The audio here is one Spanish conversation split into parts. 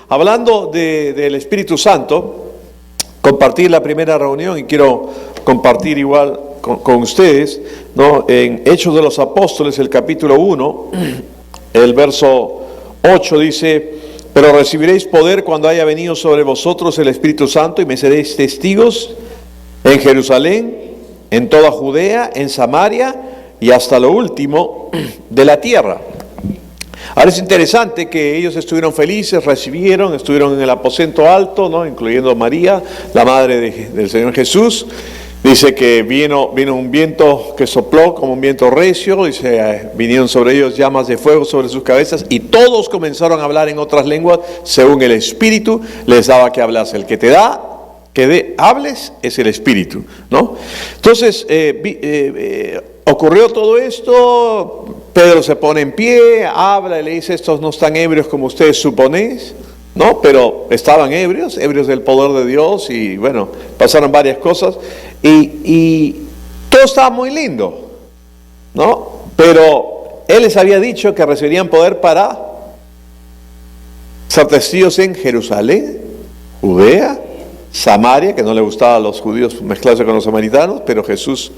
hablando del Espíritu Santo, compartí la primera reunión y quiero compartir igual con ustedes, ¿no? En Hechos de los Apóstoles, el capítulo 1, el verso 8 dice: pero recibiréis poder cuando haya venido sobre vosotros el Espíritu Santo y me seréis testigos en Jerusalén, en toda Judea, en Samaria y hasta lo último de la tierra. Ahora es interesante que ellos estuvieron felices, estuvieron en el aposento alto, ¿no? Incluyendo María, la madre del Señor Jesús. Dice que vino un viento que sopló como un viento recio, dice, vinieron sobre ellos llamas de fuego sobre sus cabezas y todos comenzaron a hablar en otras lenguas según el Espíritu les daba que hablase. El que te da que hables es el Espíritu, ¿no? Entonces, ocurrió todo esto, Pedro se pone en pie, habla y le dice: estos no están ebrios como ustedes suponéis, ¿no? Pero estaban ebrios del poder de Dios, y bueno, pasaron varias cosas y todo estaba muy lindo, ¿no? Pero Él les había dicho que recibirían poder para ser testigos en Jerusalén, Judea, Samaria, que no le gustaba a los judíos mezclarse con los samaritanos, pero Jesús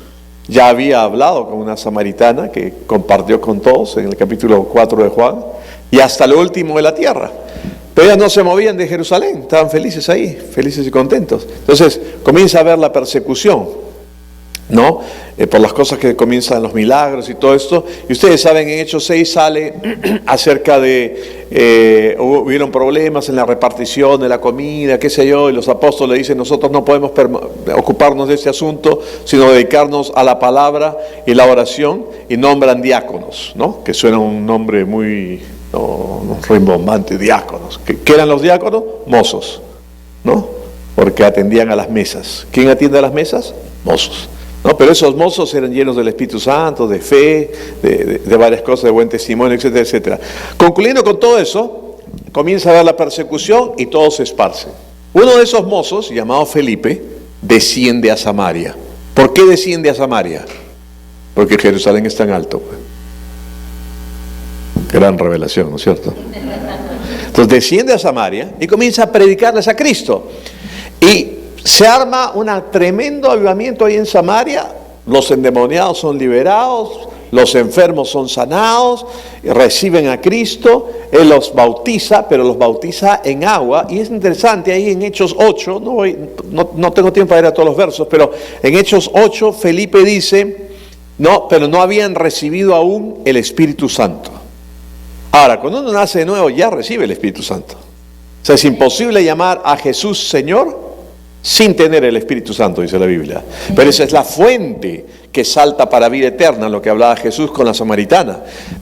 ya había hablado con una samaritana que compartió con todos en el capítulo 4 de Juan, y hasta lo último de la tierra. Pero ellos no se movían de Jerusalén, estaban felices ahí, felices y contentos. Entonces comienza a haber la persecución, ¿no? Por las cosas que comienzan los milagros y todo esto. Y ustedes saben, en Hechos 6 sale acerca de, hubieron problemas en la repartición de la comida, qué sé yo, y los apóstoles dicen: nosotros no podemos ocuparnos de este asunto, sino dedicarnos a la palabra y la oración, y nombran diáconos, ¿no? Que suena un nombre muy rimbombante, diáconos. ¿Qué eran los diáconos? Mozos, ¿no? Porque atendían a las mesas. ¿Quién atiende a las mesas? Mozos. No, pero esos mozos eran llenos del Espíritu Santo, de fe, de varias cosas, de buen testimonio, etcétera, etcétera. Concluyendo con todo eso, comienza a haber la persecución y todos se esparcen. Uno de esos mozos, llamado Felipe, desciende a Samaria. ¿Por qué desciende a Samaria? Porque Jerusalén es tan alto, pues. Gran revelación, ¿no es cierto? Entonces desciende a Samaria y comienza a predicarles a Cristo. Y se arma un tremendo avivamiento ahí en Samaria. Los endemoniados son liberados, los enfermos son sanados, reciben a Cristo. Él los bautiza, pero los bautiza en agua. Y es interesante, ahí en Hechos 8, no tengo tiempo para ir a todos los versos, pero en Hechos 8 Felipe dice: no, pero no habían recibido aún el Espíritu Santo. Ahora, cuando uno nace de nuevo ya recibe el Espíritu Santo. O sea, es imposible llamar a Jesús Señor sin tener el Espíritu Santo, dice la Biblia. Pero esa es la fuente que salta para vida eterna, lo que hablaba Jesús con la samaritana.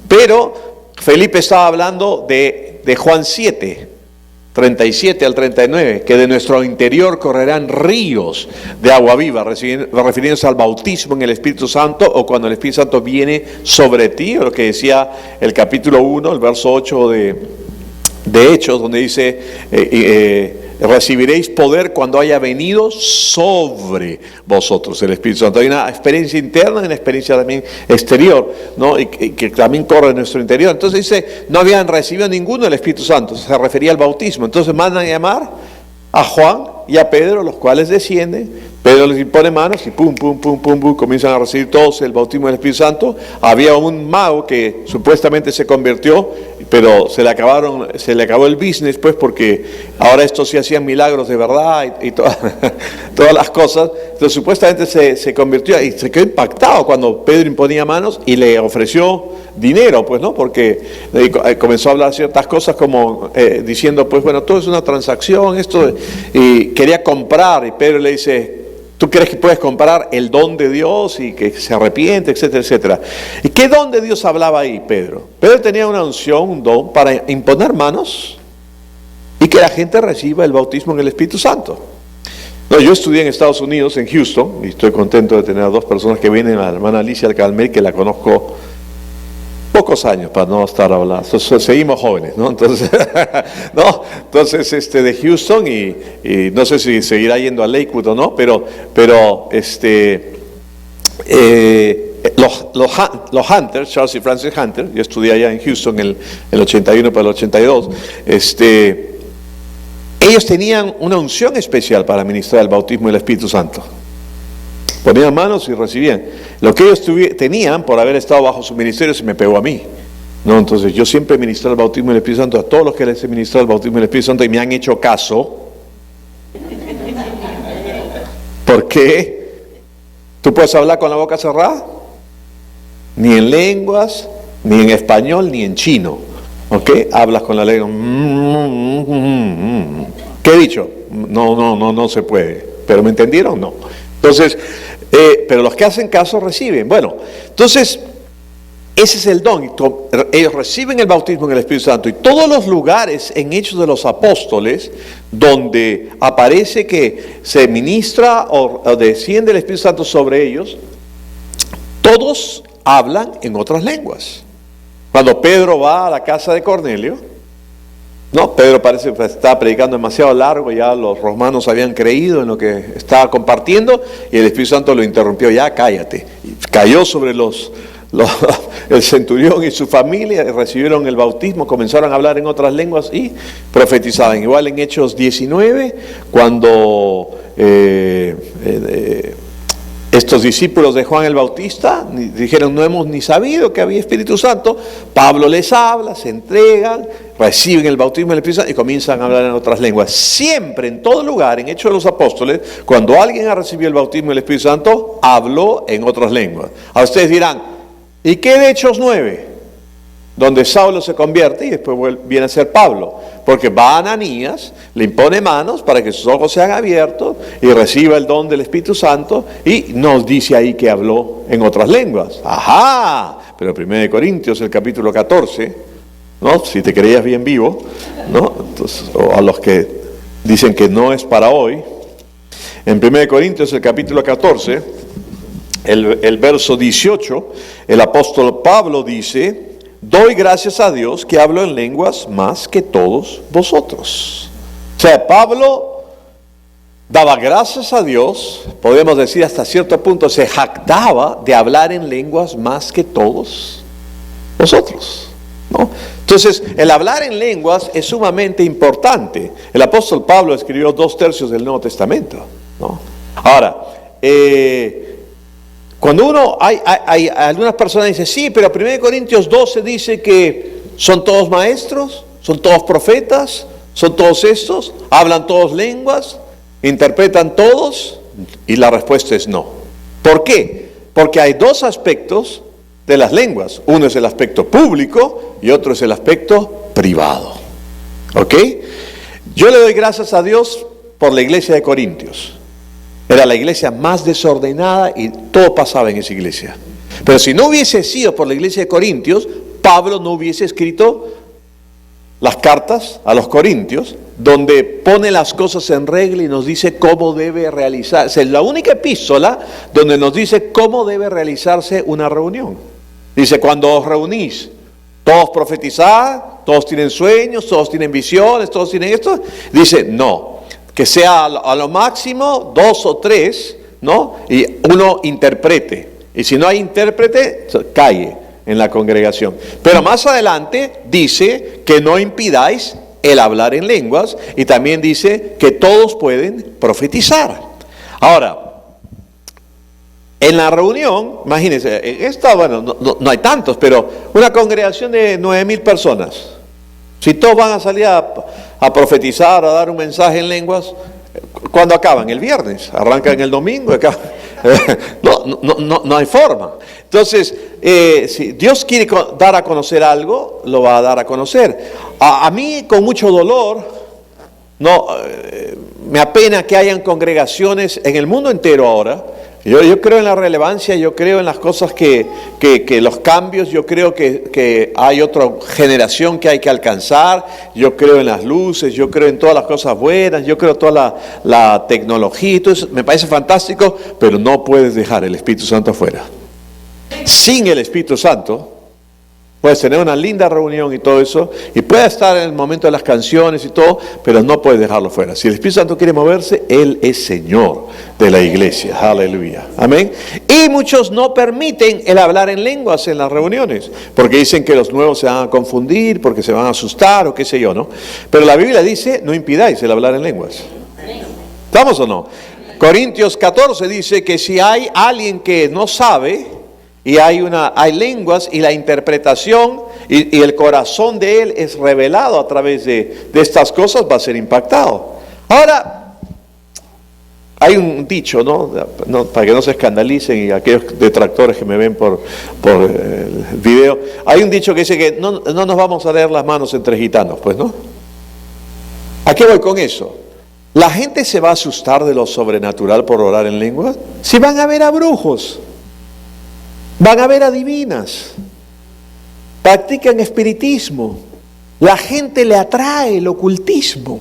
Pero Felipe estaba hablando de Juan 7, 37 al 39, que de nuestro interior correrán ríos de agua viva, refiriéndose al bautismo en el Espíritu Santo, o cuando el Espíritu Santo viene sobre ti, o lo que decía el capítulo 1, el verso 8 de Hechos, donde dice: recibiréis poder cuando haya venido sobre vosotros el Espíritu Santo. Hay una experiencia interna y una experiencia también exterior, ¿no? Y que también corre en nuestro interior. Entonces dice: no habían recibido ninguno el Espíritu Santo. Se refería al bautismo. Entonces mandan a llamar a Juan y a Pedro, los cuales descienden. Pedro les impone manos y pum, pum, pum, pum, pum, comienzan a recibir todos el bautismo del Espíritu Santo. Había un mago que supuestamente se convirtió, pero se le acabó el business, pues, porque ahora estos sí hacían milagros de verdad y todas las cosas. Entonces supuestamente se convirtió y se quedó impactado cuando Pedro imponía manos y le ofreció dinero, pues, ¿no? Porque comenzó a hablar ciertas cosas como diciendo, pues bueno, todo es una transacción, esto, y quería comprar, y Pedro le dice: ¿tú crees que puedes comprar el don de Dios y que se arrepiente, etcétera, etcétera? ¿Y qué don de Dios hablaba ahí Pedro? Pedro tenía una unción, un don para imponer manos y que la gente reciba el bautismo en el Espíritu Santo. No, yo estudié en Estados Unidos, en Houston, y estoy contento de tener a dos personas que vienen, a la hermana Alicia Alcalmer, que la conozco pocos años, para no estar hablando, seguimos jóvenes, ¿no? Entonces, de Houston, y no sé si seguirá yendo a Lakewood o no, pero los Hunters, Charles y Francis Hunter, yo estudié allá en Houston el 81 para el 82, ellos tenían una unción especial para ministrar el bautismo del Espíritu Santo. Ponían manos y recibían. Lo que ellos tenían por haber estado bajo su ministerio se me pegó a mí. No, entonces yo siempre he ministrado el bautismo del Espíritu Santo a todos los que les he ministrado el bautismo del Espíritu Santo y me han hecho caso. ¿Por qué? ¿Tú puedes hablar con la boca cerrada? Ni en lenguas, ni en español, ni en chino. ¿Ok? Hablas con la lengua. ¿Qué he dicho? No se puede. ¿Pero me entendieron? No. Entonces, pero los que hacen caso reciben. Bueno, entonces, ese es el don. Ellos reciben el bautismo en el Espíritu Santo. Y todos los lugares en Hechos de los Apóstoles donde aparece que se ministra o desciende el Espíritu Santo sobre ellos, todos hablan en otras lenguas. Cuando Pedro va a la casa de Cornelio, no, Pedro parece que estaba predicando demasiado largo, ya los romanos habían creído en lo que estaba compartiendo y el Espíritu Santo lo interrumpió, ya cállate. Y cayó sobre el centurión y su familia, recibieron el bautismo, comenzaron a hablar en otras lenguas y profetizaban. Igual en Hechos 19, cuando estos discípulos de Juan el Bautista dijeron, no hemos ni sabido que había Espíritu Santo, Pablo les habla, se entregan, reciben el bautismo del Espíritu Santo y comienzan a hablar en otras lenguas. Siempre, en todo lugar, en Hechos de los Apóstoles, cuando alguien ha recibido el bautismo del Espíritu Santo, habló en otras lenguas. A ustedes dirán, ¿y qué de Hechos 9? Donde Saulo se convierte y después viene a ser Pablo. Porque va a Ananías, le impone manos para que sus ojos sean abiertos y reciba el don del Espíritu Santo y nos dice ahí que habló en otras lenguas. ¡Ajá! Pero 1 Corintios, el capítulo 14, ¿no? Si te creías bien vivo, ¿no? Entonces, o a los que dicen que no es para hoy, en 1 Corintios, el capítulo 14, el verso 18, el apóstol Pablo dice, doy gracias a Dios que hablo en lenguas más que todos vosotros. O sea, Pablo daba gracias a Dios, podemos decir hasta cierto punto, se jactaba de hablar en lenguas más que todos vosotros, ¿no? Entonces, el hablar en lenguas es sumamente importante. El apóstol Pablo escribió 2/3 del Nuevo Testamento, ¿no? Ahora, cuando hay algunas personas dicen, sí, pero 1 Corintios 12 dice que son todos maestros, son todos profetas, son todos estos, hablan todos lenguas, interpretan todos, y la respuesta es no. ¿Por qué? Porque hay dos aspectos de las lenguas. Uno es el aspecto público y otro es el aspecto privado. ¿Ok? Yo le doy gracias a Dios por la iglesia de Corintios. Era la iglesia más desordenada y todo pasaba en esa iglesia. Pero si no hubiese sido por la iglesia de Corintios, Pablo no hubiese escrito las cartas a los Corintios, donde pone las cosas en regla y nos dice cómo debe realizarse. Es la única epístola donde nos dice cómo debe realizarse una reunión. Dice, cuando os reunís, todos profetizar, todos tienen sueños, todos tienen visiones, todos tienen esto. Dice, no. Que sea a lo máximo 2 o 3, ¿no? Y uno interprete. Y si no hay intérprete, calle en la congregación. Pero más adelante dice que no impidáis el hablar en lenguas y también dice que todos pueden profetizar. Ahora, en la reunión, imagínense, bueno, no hay tantos, pero una congregación de 9,000 personas. Si todos van a salir a profetizar, a dar un mensaje en lenguas, ¿cuándo acaban? El viernes, arrancan el domingo, no hay forma. Entonces, si Dios quiere dar a conocer algo, lo va a dar a conocer. A mí, con mucho dolor, me apena que hayan congregaciones en el mundo entero ahora. Yo creo en la relevancia, yo creo en las cosas que los cambios, yo creo que hay otra generación que hay que alcanzar, yo creo en las luces, yo creo en todas las cosas buenas, yo creo en toda la tecnología, y todo eso me parece fantástico, pero no puedes dejar el Espíritu Santo afuera. Sin el Espíritu Santo Puedes tener una linda reunión y todo eso, y puedes estar en el momento de las canciones y todo, pero no puedes dejarlo fuera. Si el Espíritu Santo quiere moverse, Él es Señor de la iglesia. Aleluya. Amén. Y muchos no permiten el hablar en lenguas en las reuniones, porque dicen que los nuevos se van a confundir, porque se van a asustar o qué sé yo, ¿no? Pero la Biblia dice, no impidáis el hablar en lenguas. ¿Estamos o no? Corintios 14 dice que si hay alguien que no sabe, y hay lenguas y la interpretación y el corazón de él es revelado a través de estas cosas, va a ser impactado. Ahora, hay un dicho, ¿no? Para que no se escandalicen y aquellos detractores que me ven por el video, hay un dicho que dice que no nos vamos a leer las manos entre gitanos, pues, ¿no? ¿A qué voy con eso? ¿La gente se va a asustar de lo sobrenatural por orar en lenguas? Si van a ver a brujos, van a ver a divinas, practican espiritismo, la gente le atrae el ocultismo,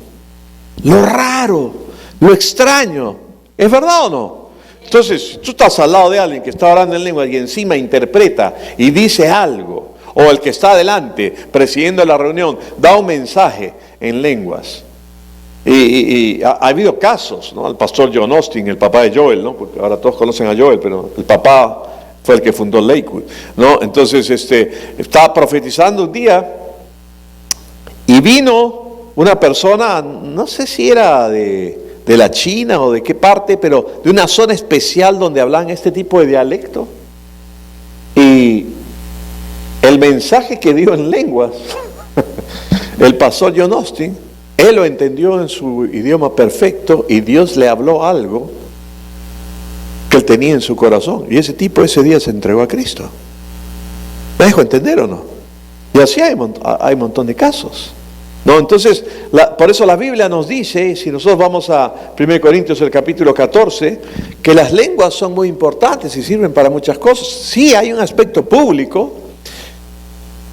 lo raro, lo extraño. ¿Es verdad o no? Entonces, si tú estás al lado de alguien que está orando en lengua y encima interpreta y dice algo, o el que está adelante presidiendo la reunión da un mensaje en lenguas, y ha habido casos, ¿no? El pastor John Austin, el papá de Joel, ¿no? Porque ahora todos conocen a Joel, pero el papá fue el que fundó Lakewood, ¿no? Entonces, estaba profetizando un día y vino una persona, no sé si era de la China o de qué parte, pero de una zona especial donde hablan este tipo de dialecto. Y el mensaje que dio en lenguas, el pastor John Austin, él lo entendió en su idioma perfecto y Dios le habló algo que él tenía en su corazón, y ese tipo ese día se entregó a Cristo. ¿Me dejo entender o no? Y así hay un montón de casos, ¿no? Entonces, por eso la Biblia nos dice, si nosotros vamos a 1 Corintios el capítulo 14, que las lenguas son muy importantes y sirven para muchas cosas. Sí, hay un aspecto público,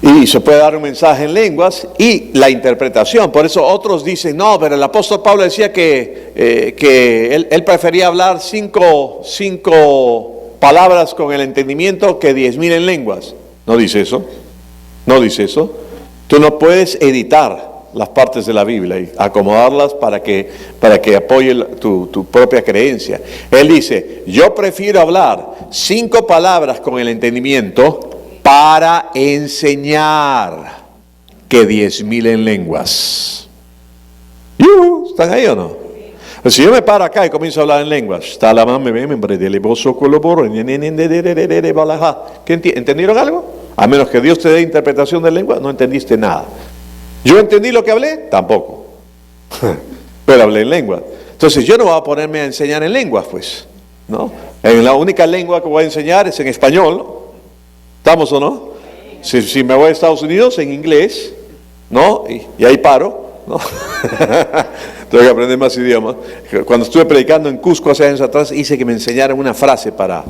y se puede dar un mensaje en lenguas, y la interpretación. Por eso otros dicen, no, pero el apóstol Pablo decía que él prefería hablar cinco palabras con el entendimiento que 10,000 en lenguas. No dice eso. No dice eso. Tú no puedes editar las partes de la Biblia y acomodarlas para que apoye tu propia creencia. Él dice, yo prefiero hablar 5 palabras con el entendimiento para enseñar que 10,000 en lenguas. ¿Están ahí o no? Si yo me paro acá y comienzo a hablar en lenguas, ¿entendieron algo? A menos que Dios te dé interpretación de lengua, no entendiste nada. ¿Yo entendí lo que hablé? Tampoco. Pero hablé en lengua. Entonces yo no voy a ponerme a enseñar en lenguas, pues, ¿no? La única lengua que voy a enseñar es en español, ¿no? ¿Estamos o no? Si me voy a Estados Unidos, en inglés, ¿no? Y ahí paro, ¿no? Tengo que aprender más idiomas. Cuando estuve predicando en Cusco hace años atrás, hice que me enseñaran una frase para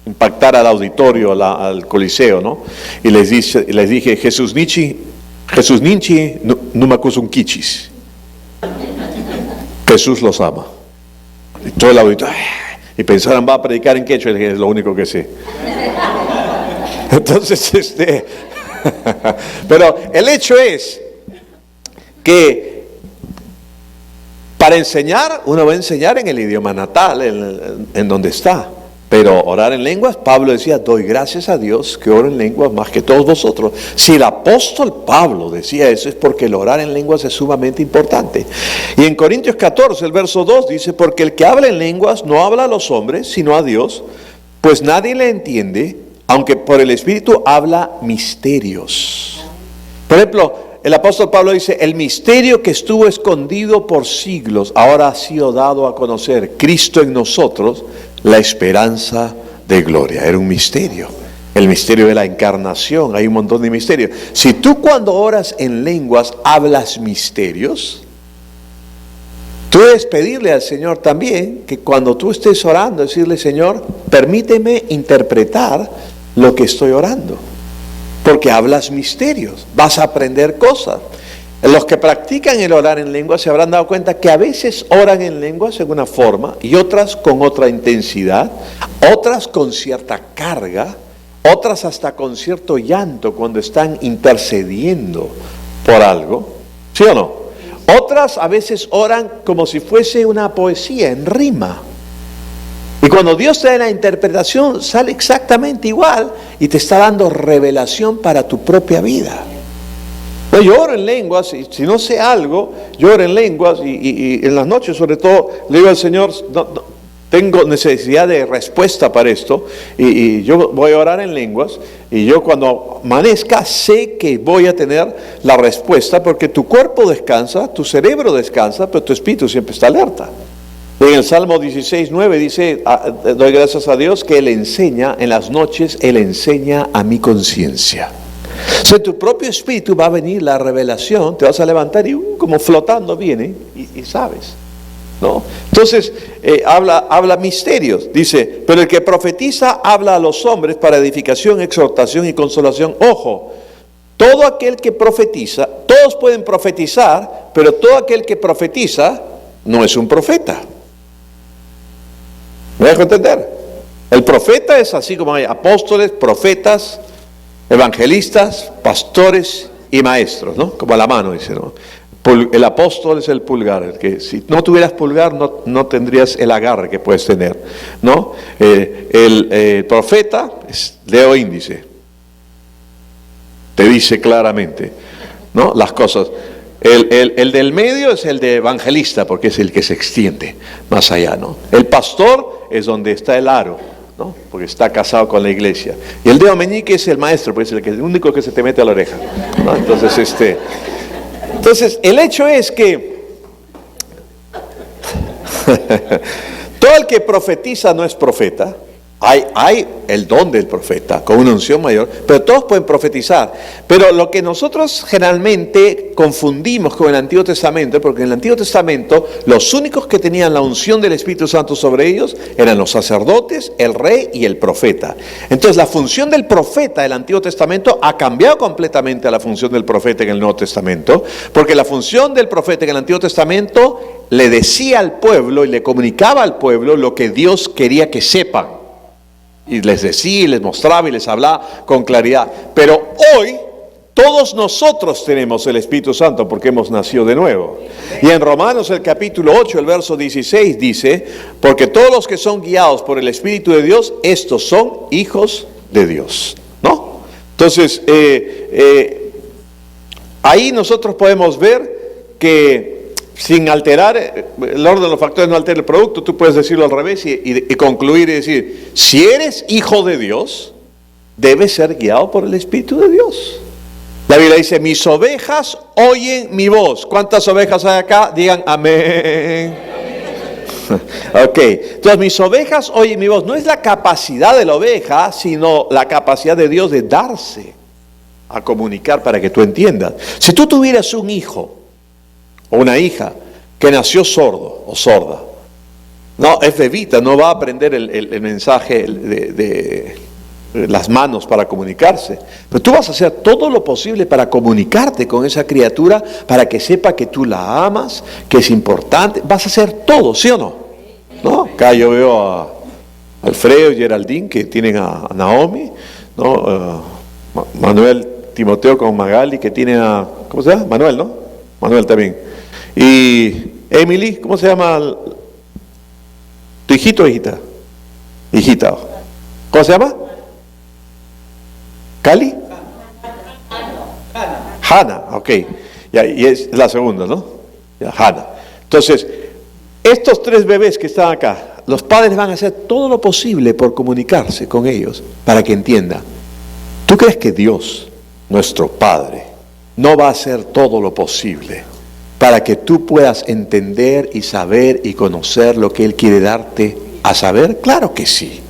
impactar al auditorio, al coliseo, ¿no? Y les dije, Jesús Nietzsche, no me un kichis. Jesús los ama. Y todo el auditorio, y pensaron, va a predicar en quechua, y dije, es lo único que sé. Entonces, pero el hecho es que para enseñar, uno va a enseñar en el idioma natal, en donde está. Pero orar en lenguas, Pablo decía, doy gracias a Dios que oro en lenguas más que todos vosotros. Si el apóstol Pablo decía eso, es porque el orar en lenguas es sumamente importante. Y en Corintios 14, el verso 2 dice, porque el que habla en lenguas no habla a los hombres, sino a Dios, pues nadie le entiende, aunque por el Espíritu habla misterios. Por ejemplo, el apóstol Pablo dice, el misterio que estuvo escondido por siglos, ahora ha sido dado a conocer, Cristo en nosotros, la esperanza de gloria. Era un misterio, el misterio de la encarnación. Hay un montón de misterios. Si tú cuando oras en lenguas hablas misterios, tú debes pedirle al Señor también que cuando tú estés orando, decirle, Señor, permíteme interpretar lo que estoy orando, porque hablas misterios, vas a aprender cosas. Los que practican el orar en lenguas se habrán dado cuenta que a veces oran en lenguas en una forma y otras con otra intensidad, otras con cierta carga, otras hasta con cierto llanto cuando están intercediendo por algo, ¿sí o no? Otras a veces oran como si fuese una poesía en rima. Y cuando Dios te da la interpretación, sale exactamente igual y te está dando revelación para tu propia vida. Yo oro en lenguas, y si no sé algo, yo oro en lenguas y en las noches sobre todo le digo al Señor, tengo necesidad de respuesta para esto y yo voy a orar en lenguas y yo cuando amanezca sé que voy a tener la respuesta porque tu cuerpo descansa, tu cerebro descansa, pero tu espíritu siempre está alerta. En el Salmo 16:9 dice, doy gracias a Dios que Él enseña, en las noches Él enseña a mi conciencia. O sea, en tu propio espíritu va a venir la revelación, te vas a levantar y como flotando viene y sabes, ¿no? Entonces, habla misterios, dice, pero el que profetiza habla a los hombres para edificación, exhortación y consolación. Ojo, todo aquel que profetiza, todos pueden profetizar, pero todo aquel que profetiza no es un profeta. ¿Me dejo entender? El profeta es así como hay apóstoles, profetas, evangelistas, pastores y maestros, ¿no? Como a la mano dice, ¿no? El apóstol es el pulgar, el que si no tuvieras pulgar no tendrías el agarre que puedes tener, ¿no? El profeta es dedo índice, te dice claramente, ¿no? Las cosas. El del medio es el de evangelista, porque es el que se extiende más allá, ¿no? El pastor es donde está el aro, ¿no? Porque está casado con la iglesia. Y el dedo meñique es el maestro, porque es el único que se te mete a la oreja, ¿no? Entonces, el hecho es que todo el que profetiza no es profeta. Hay el don del profeta con una unción mayor, pero todos pueden profetizar. Pero lo que nosotros generalmente confundimos con el Antiguo Testamento, porque en el Antiguo Testamento los únicos que tenían la unción del Espíritu Santo sobre ellos eran los sacerdotes, el rey y el profeta. Entonces la función del profeta del Antiguo Testamento ha cambiado completamente a la función del profeta en el Nuevo Testamento, porque la función del profeta en el Antiguo Testamento le decía al pueblo y le comunicaba al pueblo lo que Dios quería que sepan. Y les decía, y les mostraba y les hablaba con claridad. Pero hoy todos nosotros tenemos el Espíritu Santo porque hemos nacido de nuevo. Y en Romanos el capítulo 8, el verso 16 dice, porque todos los que son guiados por el Espíritu de Dios, estos son hijos de Dios, ¿no? Entonces, ahí nosotros podemos ver que sin alterar, el orden de los factores no altera el producto, tú puedes decirlo al revés y concluir y decir, si eres hijo de Dios, debes ser guiado por el Espíritu de Dios. La Biblia dice, mis ovejas oyen mi voz. ¿Cuántas ovejas hay acá? Digan amén. Ok, entonces mis ovejas oyen mi voz. No es la capacidad de la oveja, sino la capacidad de Dios de darse a comunicar para que tú entiendas. Si tú tuvieras un hijo o una hija que nació sordo o sorda, no, es bebita, no va a aprender el mensaje de las manos para comunicarse, pero tú vas a hacer todo lo posible para comunicarte con esa criatura, para que sepa que tú la amas, que es importante, vas a hacer todo, ¿sí o no? ¿No? Acá yo veo a Alfredo y Geraldine que tienen a Naomi, ¿no? Manuel Timoteo con Magali que tiene a, ¿cómo se llama? Manuel, ¿no? Manuel también. Y Emily, ¿cómo se llama? ¿Tu hijito o hijita? Hijita. ¿Cómo se llama? ¿Cali? Hannah, ok. Ya, y es la segunda, ¿no? Ya, Hannah. Entonces, estos tres bebés que están acá, los padres van a hacer todo lo posible por comunicarse con ellos, para que entiendan. ¿Tú crees que Dios, nuestro Padre, no va a hacer todo lo posible para que tú puedas entender y saber y conocer lo que Él quiere darte a saber? Claro que sí.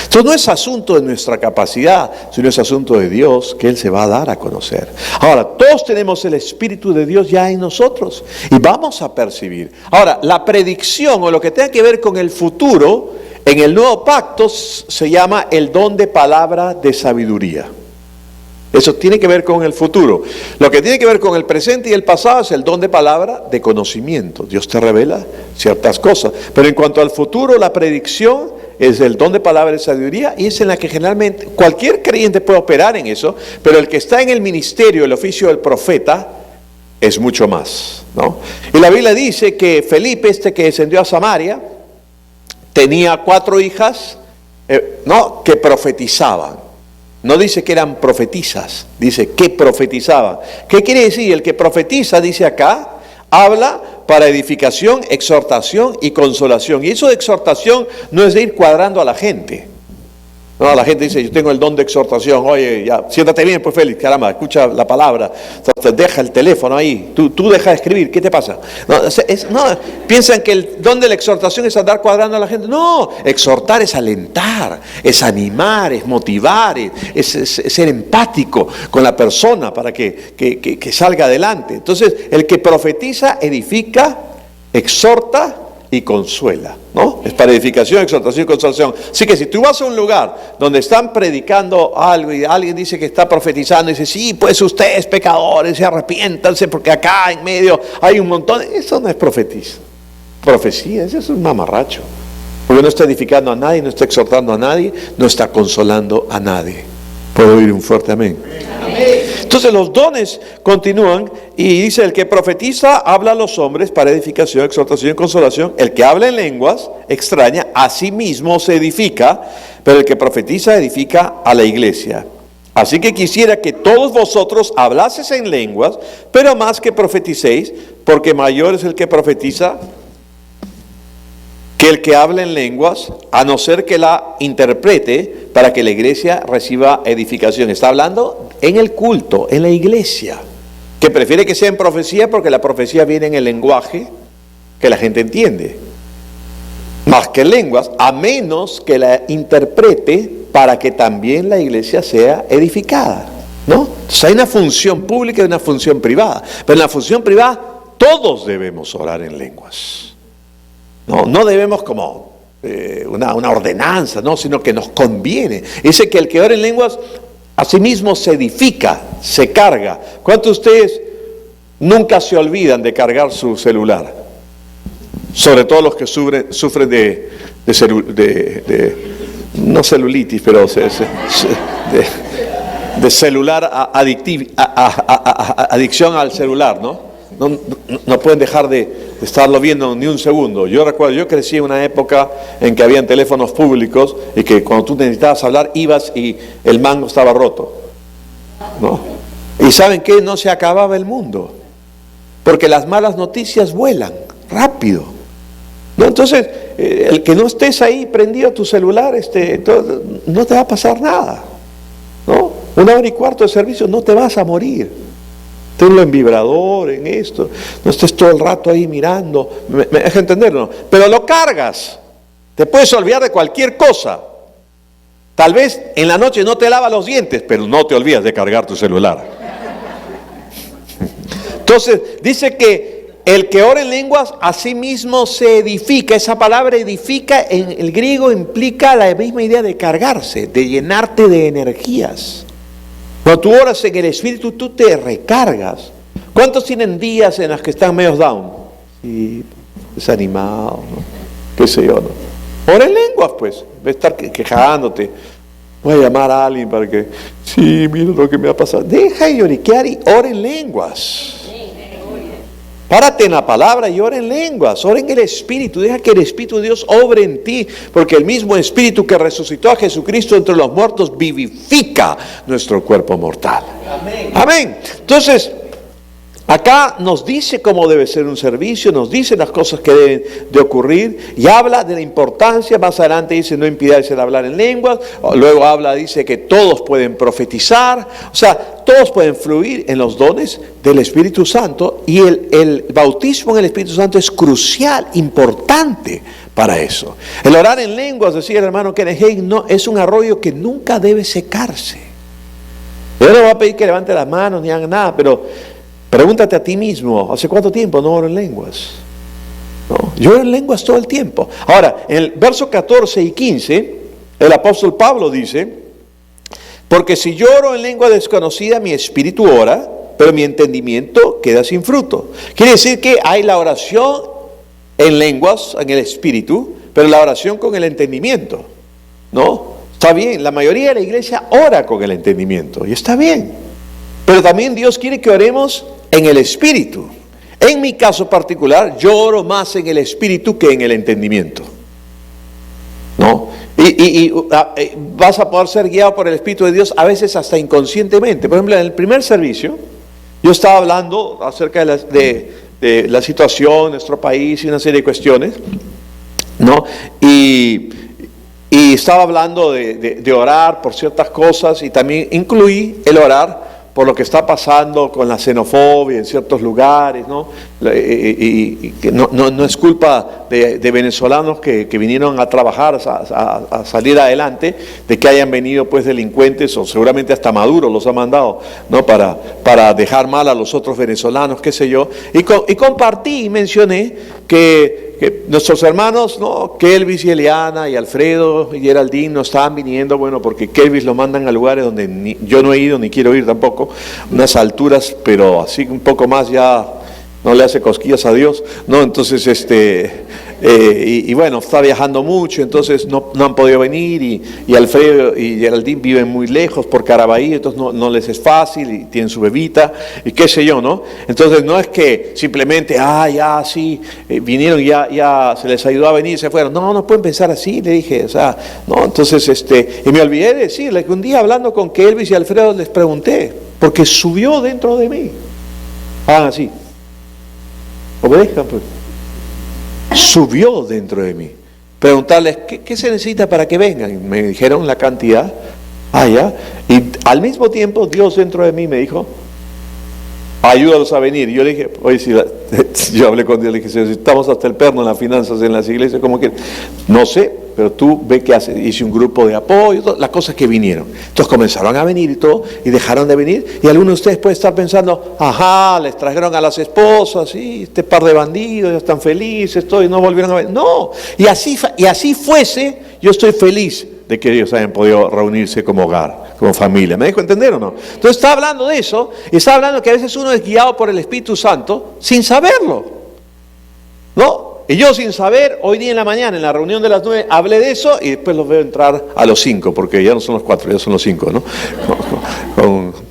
Entonces no es asunto de nuestra capacidad, sino es asunto de Dios que Él se va a dar a conocer. Ahora, todos tenemos el Espíritu de Dios ya en nosotros y vamos a percibir. Ahora, la predicción o lo que tenga que ver con el futuro, en el nuevo pacto se llama el don de palabra de sabiduría. Eso tiene que ver con el futuro. Lo que tiene que ver con el presente y el pasado es el don de palabra de conocimiento. Dios te revela ciertas cosas. Pero en cuanto al futuro, la predicción es el don de palabra de sabiduría, y es en la que generalmente cualquier creyente puede operar en eso, pero el que está en el ministerio, el oficio del profeta, es mucho más, ¿no? Y la Biblia dice que Felipe, que descendió a Samaria, tenía 4 hijas, ¿no?, que profetizaban. No dice que eran profetisas, dice que profetizaban. ¿Qué quiere decir? El que profetiza, dice acá, habla para edificación, exhortación y consolación. Y eso de exhortación no es de ir cuadrando a la gente. No, la gente dice, yo tengo el don de exhortación. Oye, ya, siéntate bien, pues Félix, caramba, escucha la palabra. Deja el teléfono ahí. Tú deja de escribir, ¿qué te pasa? No, piensan que el don de la exhortación es andar cuadrando a la gente. No, exhortar es alentar, es animar, es motivar, es ser empático con la persona para que salga adelante. Entonces, el que profetiza, edifica, exhorta y consuela, ¿no? Es para edificación, exhortación y consolación. Así que si tú vas a un lugar donde están predicando algo y alguien dice que está profetizando y dice, sí, pues ustedes pecadores, se arrepiéntanse porque acá en medio hay un montón. Eso no es profecía, eso es un mamarracho. Porque no está edificando a nadie, no está exhortando a nadie, no está consolando a nadie. ¿Puedo oír un fuerte amén? Entonces los dones continúan y dice, el que profetiza habla a los hombres para edificación, exhortación y consolación. El que habla en lenguas extraña, a sí mismo se edifica, pero el que profetiza edifica a la iglesia. Así que quisiera que todos vosotros hablaseis en lenguas, pero más que profeticéis, porque mayor es el que profetiza que el que habla en lenguas, a no ser que la interprete para que la iglesia reciba edificación. Está hablando en el culto, en la iglesia, que prefiere que sea en profecía porque la profecía viene en el lenguaje que la gente entiende, más que en lenguas, a menos que la interprete para que también la iglesia sea edificada, ¿no? Entonces hay una función pública y una función privada, pero en la función privada todos debemos orar en lenguas. No debemos como una ordenanza, no, sino que nos conviene. Dice que el que ora en lenguas a sí mismo se edifica, se carga. ¿Cuántos de ustedes nunca se olvidan de cargar su celular? Sobre todo los que sufren de no celulitis, pero de celular adicción al celular, ¿no? No pueden dejar de estarlo viendo ni un segundo. Yo recuerdo, yo crecí en una época en que habían teléfonos públicos y que cuando tú necesitabas hablar ibas y el mango estaba roto, ¿no? Y ¿saben qué? No se acababa el mundo, porque las malas noticias vuelan rápido, ¿no? Entonces, el que no estés ahí prendido a tu celular, no te va a pasar nada, ¿no? 1 hora y cuarto de servicio, no te vas a morir. Tenlo en vibrador, en esto, no estés todo el rato ahí mirando, me deja entenderlo, pero lo cargas, te puedes olvidar de cualquier cosa. Tal vez en la noche no te lavas los dientes, pero no te olvidas de cargar tu celular. Entonces, dice que el que ora en lenguas a sí mismo se edifica. Esa palabra edifica en el griego implica la misma idea de cargarse, de llenarte de energías. Cuando tú oras en el Espíritu, tú te recargas. ¿Cuántos tienen días en los que están medio down? Sí, desanimados, ¿no? Qué sé yo, ¿no? Ora en lenguas, pues. En vez de estar quejándote. Voy a llamar a alguien para que, sí, mira lo que me ha pasado. Deja de lloriquear y ora en lenguas. Párate en la palabra y ora en lenguas, ora en el Espíritu, deja que el Espíritu de Dios obre en ti, porque el mismo Espíritu que resucitó a Jesucristo entre los muertos vivifica nuestro cuerpo mortal. Amén. Amén. Entonces, acá nos dice cómo debe ser un servicio, nos dice las cosas que deben de ocurrir y habla de la importancia. Más adelante dice no impidáis el hablar en lenguas, luego dice que todos pueden profetizar, o sea, todos pueden fluir en los dones del Espíritu Santo, y el bautismo en el Espíritu Santo es crucial, importante para eso. El orar en lenguas, decía el hermano Kenneth Hagin, no, es un arroyo que nunca debe secarse. Yo no voy a pedir que levante las manos ni haga nada, pero pregúntate a ti mismo, ¿hace cuánto tiempo no oro en lenguas? No, yo oro en lenguas todo el tiempo. Ahora, en el verso 14 y 15, el apóstol Pablo dice, porque si yo oro en lengua desconocida, mi espíritu ora, pero mi entendimiento queda sin fruto. Quiere decir que hay la oración en lenguas, en el espíritu, pero la oración con el entendimiento, ¿no? Está bien, la mayoría de la iglesia ora con el entendimiento, y está bien. Pero también Dios quiere que oremos en el Espíritu. En mi caso particular, yo oro más en el Espíritu que en el entendimiento, ¿no? Y vas a poder ser guiado por el Espíritu de Dios a veces hasta inconscientemente. Por ejemplo, en el primer servicio, yo estaba hablando acerca de la situación de nuestro país y una serie de cuestiones, ¿no? Y estaba hablando de orar por ciertas cosas, y también incluí el orar por lo que está pasando con la xenofobia en ciertos lugares, ¿no? Y que no es culpa de venezolanos que vinieron a trabajar, a salir adelante, de que hayan venido pues delincuentes, o seguramente hasta Maduro los ha mandado, ¿no? Para dejar mal a los otros venezolanos, qué sé yo. Y compartí y mencioné que nuestros hermanos, ¿no? Kelvis y Eliana y Alfredo y Geraldine no estaban viniendo, bueno, porque Kelvis lo mandan a lugares donde yo no he ido ni quiero ir tampoco, unas alturas, pero así un poco más ya no le hace cosquillas a Dios, ¿no? Entonces, y bueno, está viajando mucho, entonces no han podido venir, y Alfredo y Geraldine viven muy lejos por Carabalí, entonces no les es fácil, y tienen su bebita, y qué sé yo, ¿no? Entonces no es que simplemente, ya sí, vinieron, ya se les ayudó a venir y se fueron. No pueden pensar así, le dije, o sea, no, entonces, y me olvidé de decirle que un día hablando con Kelvis y Alfredo les pregunté, porque subió dentro de mí. Hagan así. Obedezcan, pues. Subió dentro de mí. Preguntarles, ¿qué se necesita para que vengan? Y me dijeron la cantidad. Ya. Y al mismo tiempo, Dios dentro de mí me dijo, ayúdalos a venir. Y yo le dije, oye, yo hablé con Dios, le dije, si estamos hasta el perno en las finanzas, en las iglesias, como que, no sé, pero tú ve qué haces. Hice un grupo de apoyo, las cosas que vinieron. Entonces comenzaron a venir y todo, y dejaron de venir. Y algunos de ustedes pueden estar pensando, les trajeron a las esposas, sí, este par de bandidos, ya están felices, todo, y no volvieron a venir. No, y así fuese, yo estoy feliz de que ellos hayan podido reunirse como hogar, como familia. ¿Me dejo entender o no? Entonces está hablando de eso, y está hablando que a veces uno es guiado por el Espíritu Santo sin saberlo, ¿no? Y yo sin saber, hoy día en la mañana, en la reunión de las 9, hablé de eso, y después los veo entrar a los 5, porque ya no son los 4, ya son los 5, ¿no?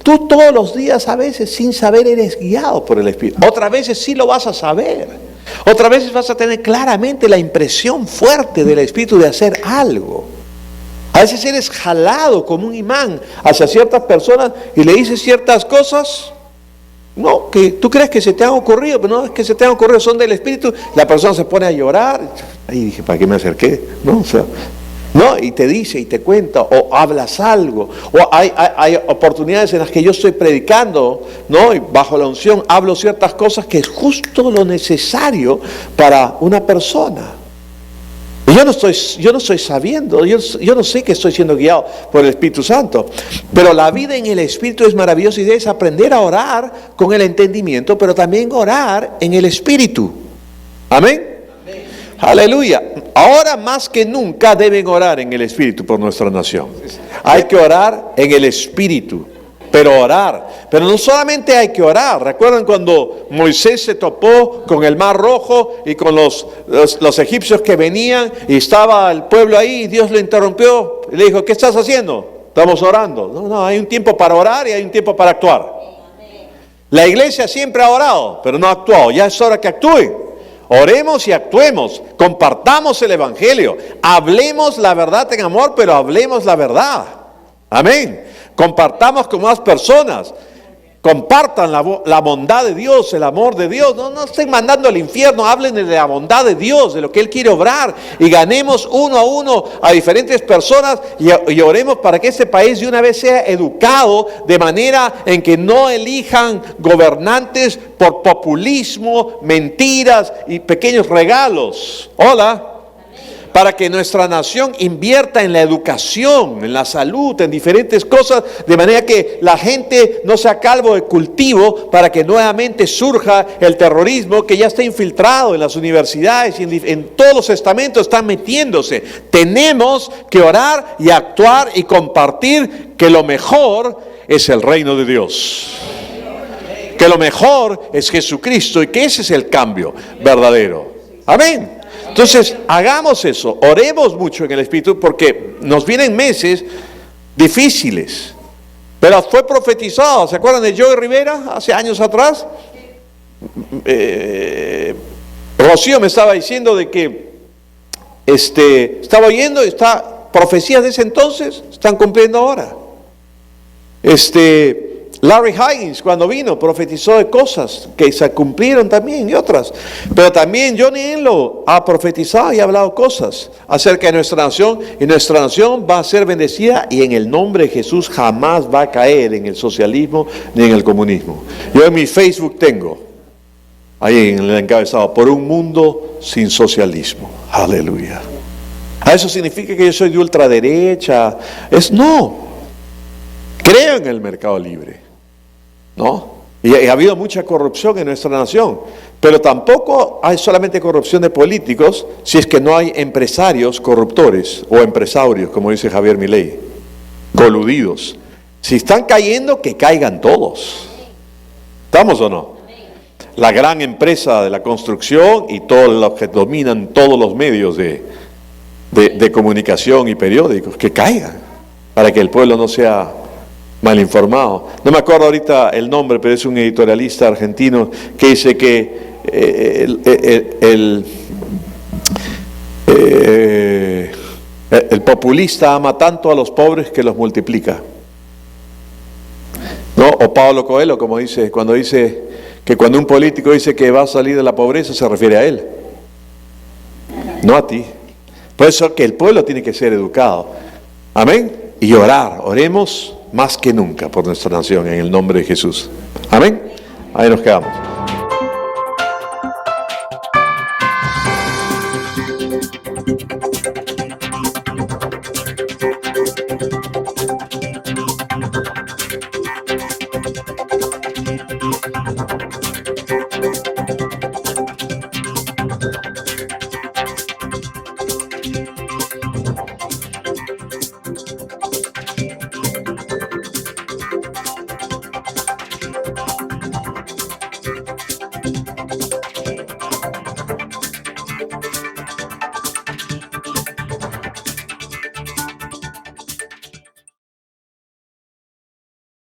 Tú todos los días, a veces, sin saber, eres guiado por el Espíritu. Otras veces sí lo vas a saber. Otras veces vas a tener claramente la impresión fuerte del Espíritu de hacer algo. A veces eres jalado como un imán hacia ciertas personas y le dices ciertas cosas, no, que tú crees que se te han ocurrido, pero no es que se te han ocurrido, son del Espíritu. La persona se pone a llorar. Ahí dije, ¿para qué me acerqué? ¿No? O sea, ¿no? Y te dice y te cuenta, o hablas algo, o hay oportunidades en las que yo estoy predicando, ¿no? Y bajo la unción hablo ciertas cosas que es justo lo necesario para una persona. Yo no estoy sabiendo, yo no sé que estoy siendo guiado por el Espíritu Santo, pero la vida en el Espíritu es maravillosa, y debes aprender a orar con el entendimiento, pero también orar en el Espíritu. Amén. Amén. Aleluya. Ahora más que nunca deben orar en el Espíritu por nuestra nación. Hay que orar en el Espíritu. Pero orar, pero no solamente hay que orar. ¿Recuerdan cuando Moisés se topó con el Mar Rojo y con los egipcios que venían, y estaba el pueblo ahí, y Dios lo interrumpió y le dijo, ¿qué estás haciendo? Estamos orando. No, hay un tiempo para orar y hay un tiempo para actuar. La iglesia siempre ha orado, pero no ha actuado. Ya es hora que actúen. Oremos y actuemos, compartamos el Evangelio, hablemos la verdad en amor, pero hablemos la verdad. Amén. Compartamos con más personas, compartan la bondad de Dios, el amor de Dios. No estén mandando al infierno, hablen de la bondad de Dios, de lo que Él quiere obrar, y ganemos uno a uno a diferentes personas, y oremos para que este país de una vez sea educado de manera en que no elijan gobernantes por populismo, mentiras y pequeños regalos. Hola. Para que nuestra nación invierta en la educación, en la salud, en diferentes cosas, de manera que la gente no sea calvo de cultivo, para que nuevamente surja el terrorismo que ya está infiltrado en las universidades y en todos los estamentos están metiéndose. Tenemos que orar y actuar y compartir que lo mejor es el reino de Dios. Que lo mejor es Jesucristo, y que ese es el cambio verdadero. Amén. Entonces, hagamos eso, oremos mucho en el Espíritu porque nos vienen meses difíciles. Pero fue profetizado, ¿se acuerdan de Joey Rivera hace años atrás? Rocío me estaba diciendo de que estaba oyendo, profecías de ese entonces están cumpliendo ahora. Larry Higgins, cuando vino, profetizó de cosas que se cumplieron también y otras. Pero también Johnny Enlow ha profetizado y ha hablado cosas acerca de nuestra nación. Y nuestra nación va a ser bendecida y en el nombre de Jesús jamás va a caer en el socialismo ni en el comunismo. Yo en mi Facebook tengo, ahí en el encabezado, por un mundo sin socialismo. Aleluya. ¿A eso significa que yo soy de ultraderecha? No. Creo en el mercado libre. ¿No? Y ha habido mucha corrupción en nuestra nación, pero tampoco hay solamente corrupción de políticos si es que no hay empresarios corruptores o empresarios, como dice Javier Milei, coludidos. Si están cayendo, que caigan todos. ¿Estamos o no? La gran empresa de la construcción y todos los que dominan todos los medios de comunicación y periódicos, que caigan, para que el pueblo no sea mal informado. No me acuerdo ahorita el nombre, pero es un editorialista argentino que dice que el populista ama tanto a los pobres que los multiplica. ¿No? O Pablo Coelho, como dice, cuando dice que cuando un político dice que va a salir de la pobreza, se refiere a él, no a ti. Por eso que el pueblo tiene que ser educado. Amén. Y orar, oremos más que nunca por nuestra nación en el nombre de Jesús. Amén. Ahí nos quedamos.